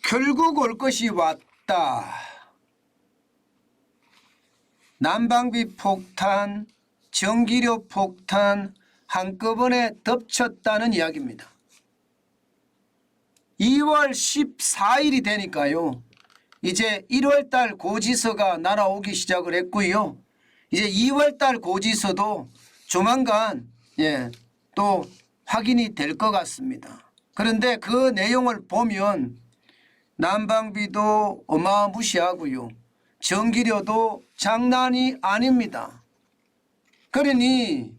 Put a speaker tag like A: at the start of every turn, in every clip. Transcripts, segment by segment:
A: 결국 올 것이 왔다. 난방비 폭탄, 전기료 폭탄 한꺼번에 덮쳤다는 이야기입니다. 2월 14일이 되니까요. 이제 1월달 고지서가 날아오기 시작을 했고요. 이제 2월달 고지서도 조만간 또 확인이 될 것 같습니다. 그런데 그 내용을 보면 난방비도 어마무시하고요. 전기료도 장난이 아닙니다. 그러니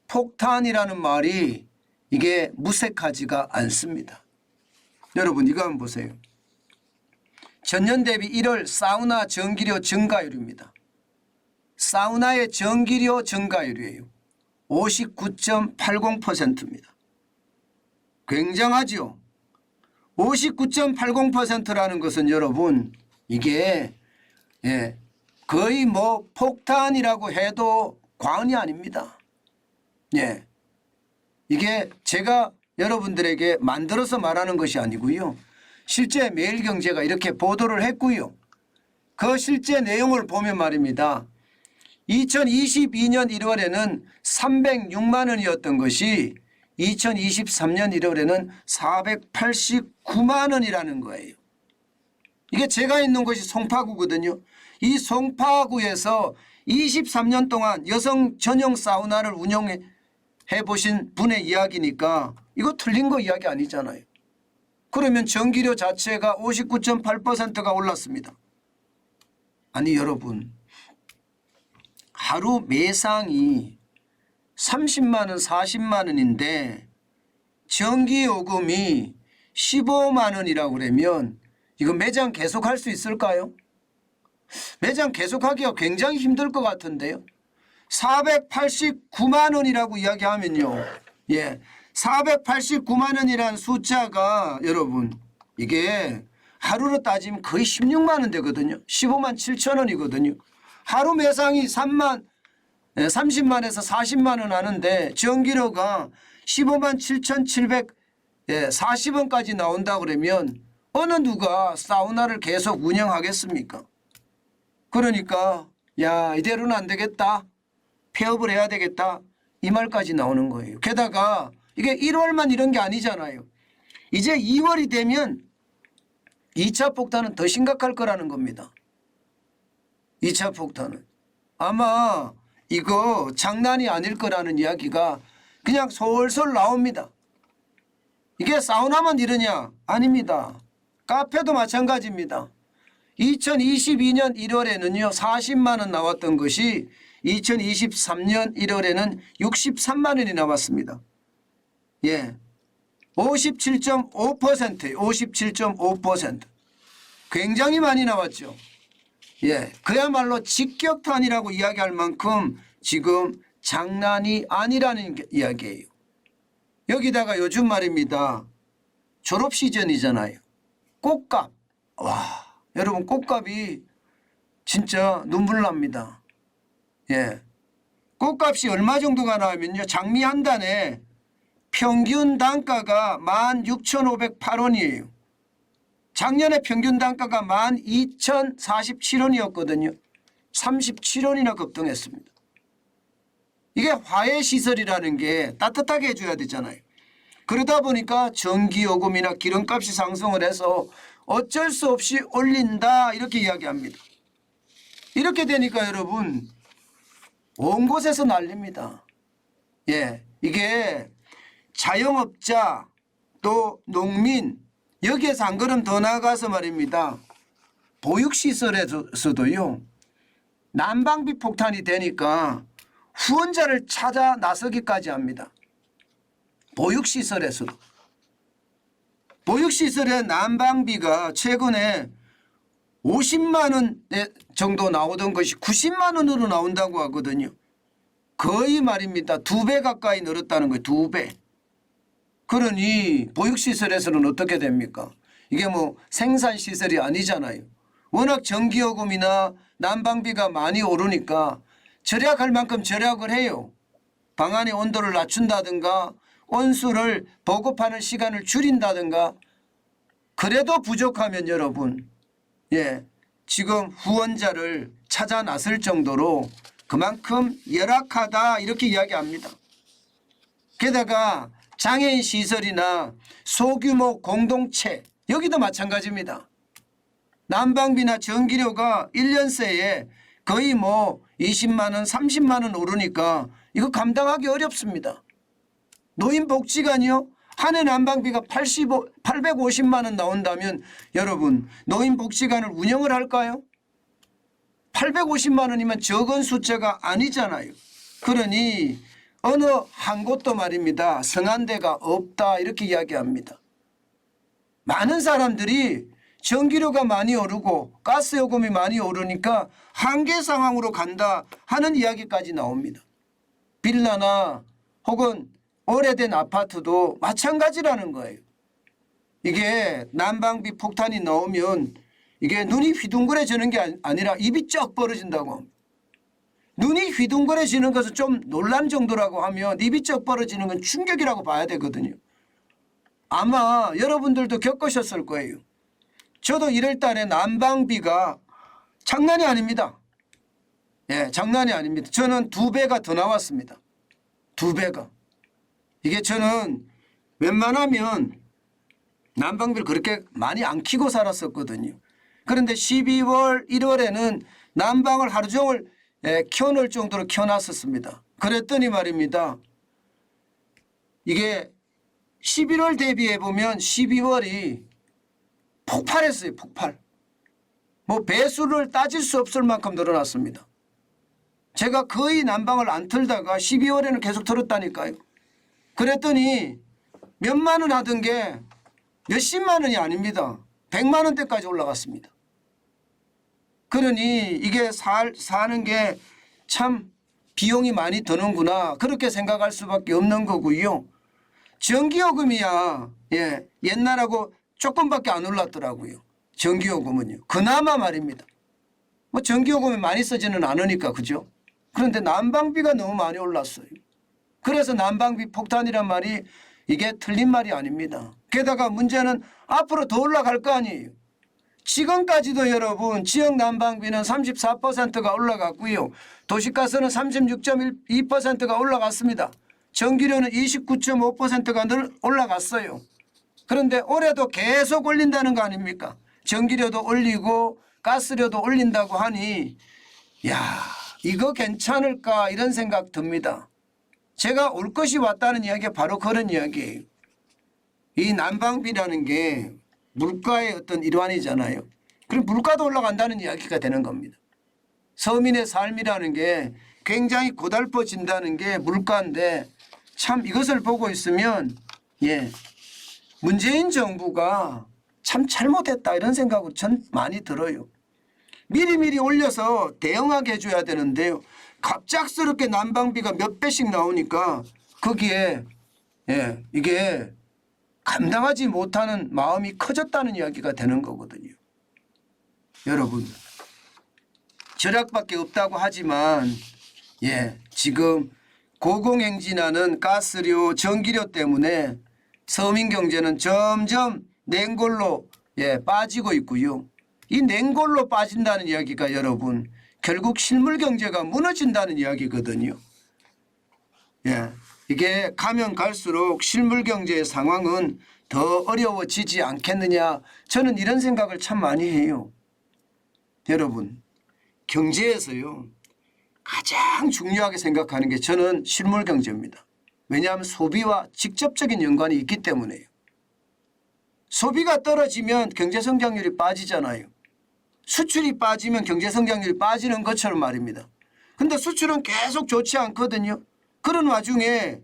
A: 폭탄이라는 말이 이게 무색하지가 않습니다. 여러분 이거 한번 보세요. 전년 대비 1월 사우나 전기료 증가율입니다. 사우나의 전기료 증가율이에요. 59.80%입니다. 굉장하죠. 59.80%라는 것은 여러분 이게 거의 뭐 폭탄이라고 해도 과언이 아닙니다. 이게 제가 여러분들에게 만들어서 말하는 것이 아니고요. 실제 매일경제가 이렇게 보도를 했고요. 그 실제 내용을 보면 말입니다. 2022년 1월에는 306만 원이었던 것이 2023년 1월에는 489만 원이라는 거예요. 이게 제가 있는 곳이 송파구거든요. 이 송파구에서 23년 동안 여성 전용 사우나를 운영해 보신 분의 이야기니까 이거 틀린 거 이야기 아니잖아요. 그러면 전기료 자체가 59.8%가 올랐습니다. 아니 여러분 하루 매상이 30만 원 40만 원인데 전기요금이 15만 원이라고 그러면 이거 매장 계속할 수 있을까요? 매장 계속하기가 굉장히 힘들 것 같은데요. 489만 원이라고 이야기하면요. 489만 원이라는 숫자가 여러분 이게 하루로 따지면 거의 16만 원 되거든요. 15만 7천 원이거든요. 하루 매상이 30만에서 40만 원 하는데 전기료가 15만 7,740원까지 나온다 그러면 어느 누가 사우나를 계속 운영하겠습니까? 그러니까 야 이대로는 안 되겠다. 폐업을 해야 되겠다. 이 말까지 나오는 거예요. 게다가 이게 1월만 이런 게 아니잖아요. 이제 2월이 되면 2차 폭탄은 더 심각할 거라는 겁니다. 2차 폭탄은. 아마 이거 장난이 아닐 거라는 이야기가 그냥 솔솔 나옵니다. 이게 사우나만 이러냐? 아닙니다. 카페도 마찬가지입니다. 2022년 1월에는요 40만 원 나왔던 것이 2023년 1월에는 63만 원이 나왔습니다. 57.5%예요. 57.5%. 굉장히 많이 나왔죠. 그야말로 직격탄이라고 이야기할 만큼 지금 장난이 아니라는 이야기예요. 여기다가 요즘 말입니다. 졸업 시즌이잖아요. 꽃값. 와, 여러분 꽃값이 진짜 눈물 납니다. 꽃값이 얼마 정도가 나오면요. 장미 한 단에 평균 단가가 16,508원이에요. 작년에 평균 단가가 12,047원이었거든요. 37원이나 급등했습니다. 이게 화해시설이라는 게 따뜻하게 해줘야 되잖아요. 그러다 보니까 전기요금이나 기름값이 상승을 해서 어쩔 수 없이 올린다 이렇게 이야기합니다. 이렇게 되니까 여러분 온 곳에서 난립니다. 이게 자영업자 또 농민 여기에서 한 걸음 더 나아가서 말입니다. 보육시설에서도요. 난방비 폭탄이 되니까 후원자를 찾아 나서기까지 합니다. 보육시설에서도. 보육시설의 난방비가 최근에 50만 원 정도 나오던 것이 90만 원으로 나온다고 하거든요. 거의 말입니다. 2배 가까이 늘었다는 거예요. 2배. 그러니 보육시설에서는 어떻게 됩니까? 이게 뭐 생산시설이 아니잖아요. 워낙 전기요금이나 난방비가 많이 오르니까 절약할 만큼 절약을 해요. 방 안의 온도를 낮춘다든가 온수를 보급하는 시간을 줄인다든가 그래도 부족하면 여러분, 지금 후원자를 찾아 나설 정도로 그만큼 열악하다 이렇게 이야기합니다. 게다가 장애인 시설이나 소규모 공동체 여기도 마찬가지입니다. 난방비나 전기료가 1년새에 거의 20만 원 30만 원 오르니까 이거 감당하기 어렵습니다. 노인복지관이요? 한 해 난방비가 850만 원 나온다면 여러분 노인복지관을 운영을 할까요? 850만 원이면 적은 숫자가 아니잖아요. 그러니 어느 한 곳도 말입니다. 성한데가 없다 이렇게 이야기합니다. 많은 사람들이 전기료가 많이 오르고 가스요금이 많이 오르니까 한계 상황으로 간다 하는 이야기까지 나옵니다. 빌라나 혹은 오래된 아파트도 마찬가지라는 거예요. 이게 난방비 폭탄이 나오면 이게 눈이 휘둥그레지는 게 아니라 입이 쩍 벌어진다고 합니다. 눈이 휘둥그레지는 것은 좀 놀란 정도라고 하면 입이 쩍 벌어지는 건 충격이라고 봐야 되거든요. 아마 여러분들도 겪으셨을 거예요. 저도 1월 달에 난방비가 장난이 아닙니다. 장난이 아닙니다. 저는 2배가 더 나왔습니다. 2배가. 이게 저는 웬만하면 난방비를 그렇게 많이 안 켜고 살았었거든요. 그런데 12월, 1월에는 난방을 하루 종일 켜놓을 정도로 켜놨었습니다. 그랬더니 말입니다. 이게 11월 대비해 보면 12월이 폭발했어요. 폭발. 배수를 따질 수 없을 만큼 늘어났습니다. 제가 거의 난방을 안 틀다가 12월에는 계속 틀었다니까요. 그랬더니 몇만 원 하던 게 몇십만 원이 아닙니다. 100만 원대까지 올라갔습니다. 그러니 이게 사는 게 참 비용이 많이 드는구나 그렇게 생각할 수밖에 없는 거고요. 전기요금이야 옛날하고 조금밖에 안 올랐더라고요. 전기요금은요. 그나마 말입니다. 전기요금이 많이 쓰지는 않으니까 그죠. 그런데 난방비가 너무 많이 올랐어요. 그래서 난방비 폭탄이란 말이 이게 틀린 말이 아닙니다. 게다가 문제는 앞으로 더 올라갈 거 아니에요. 지금까지도 여러분 지역 난방비는 34%가 올라갔고요. 도시가스는 36.2%가 올라갔습니다. 전기료는 29.5%가 늘 올라갔어요. 그런데 올해도 계속 올린다는 거 아닙니까? 전기료도 올리고 가스료도 올린다고 하니 이거 괜찮을까 이런 생각 듭니다. 제가 올 것이 왔다는 이야기가 바로 그런 이야기예요. 이 난방비라는 게 물가의 어떤 일환이잖아요. 그럼 물가도 올라간다는 이야기가 되는 겁니다. 서민의 삶이라는 게 굉장히 고달퍼진다는 게 물가인데 참 이것을 보고 있으면 문재인 정부가 참 잘못했다 이런 생각이 전 많이 들어요. 미리미리 올려서 대응하게 해줘야 되는데요. 갑작스럽게 난방비가 몇 배씩 나오니까 거기에 이게 감당하지 못하는 마음이 커졌다는 이야기가 되는 거거든요. 여러분 절약밖에 없다고 하지만 지금 고공행진하는 가스료, 전기료 때문에 서민 경제는 점점 냉골로 빠지고 있고요. 이 냉골로 빠진다는 이야기가 여러분 결국 실물 경제가 무너진다는 이야기거든요. 이게 가면 갈수록 실물 경제의 상황은 더 어려워지지 않겠느냐 저는 이런 생각을 참 많이 해요. 여러분 경제에서요 가장 중요하게 생각하는 게 저는 실물 경제입니다. 왜냐하면 소비와 직접적인 연관이 있기 때문에요. 소비가 떨어지면 경제 성장률이 빠지잖아요. 수출이 빠지면 경제 성장률이 빠지는 것처럼 말입니다. 그런데 수출은 계속 좋지 않거든요. 그런 와중에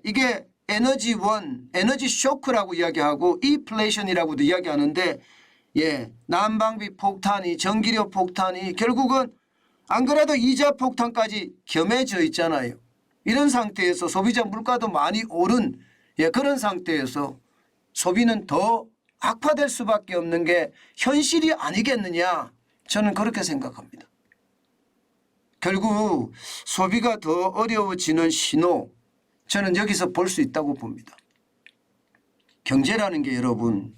A: 이게 에너지 쇼크라고 이야기하고 인플레이션이라고도 이야기하는데 난방비 폭탄이 전기료 폭탄이 결국은 안 그래도 이자 폭탄까지 겸해져 있잖아요. 이런 상태에서 소비자 물가도 많이 오른 그런 상태에서 소비는 더 악화될 수밖에 없는 게 현실이 아니겠느냐 저는 그렇게 생각합니다. 결국 소비가 더 어려워지는 신호 저는 여기서 볼 수 있다고 봅니다. 경제라는 게 여러분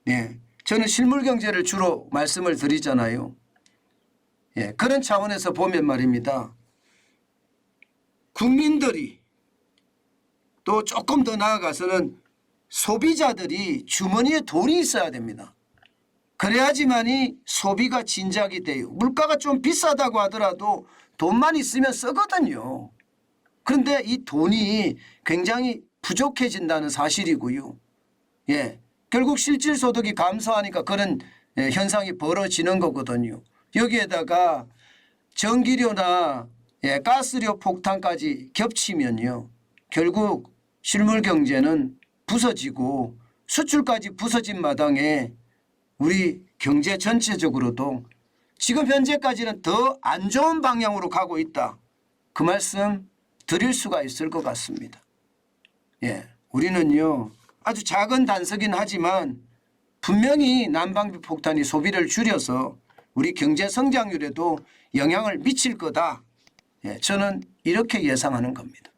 A: 예, 저는 실물 경제를 주로 말씀을 드리잖아요. 예, 그런 차원에서 보면 말입니다. 국민들이 또 조금 더 나아가서는 소비자들이 주머니에 돈이 있어야 됩니다. 그래야지만이 소비가 진작이 돼요. 물가가 좀 비싸다고 하더라도 돈만 있으면 쓰거든요. 그런데 이 돈이 굉장히 부족해진다는 사실이고요. 예, 결국 실질소득이 감소하니까 그런 현상이 벌어지는 거거든요. 여기에다가 전기료나 가스료 폭탄까지 겹치면요. 결국 실물 경제는 부서지고 수출까지 부서진 마당에 우리 경제 전체적으로도 지금 현재까지는 더 안 좋은 방향으로 가고 있다. 그 말씀 드릴 수가 있을 것 같습니다. 예, 우리는요 아주 작은 단서긴 하지만 분명히 난방비 폭탄이 소비를 줄여서 우리 경제 성장률에도 영향을 미칠 거다. 예, 저는 이렇게 예상하는 겁니다.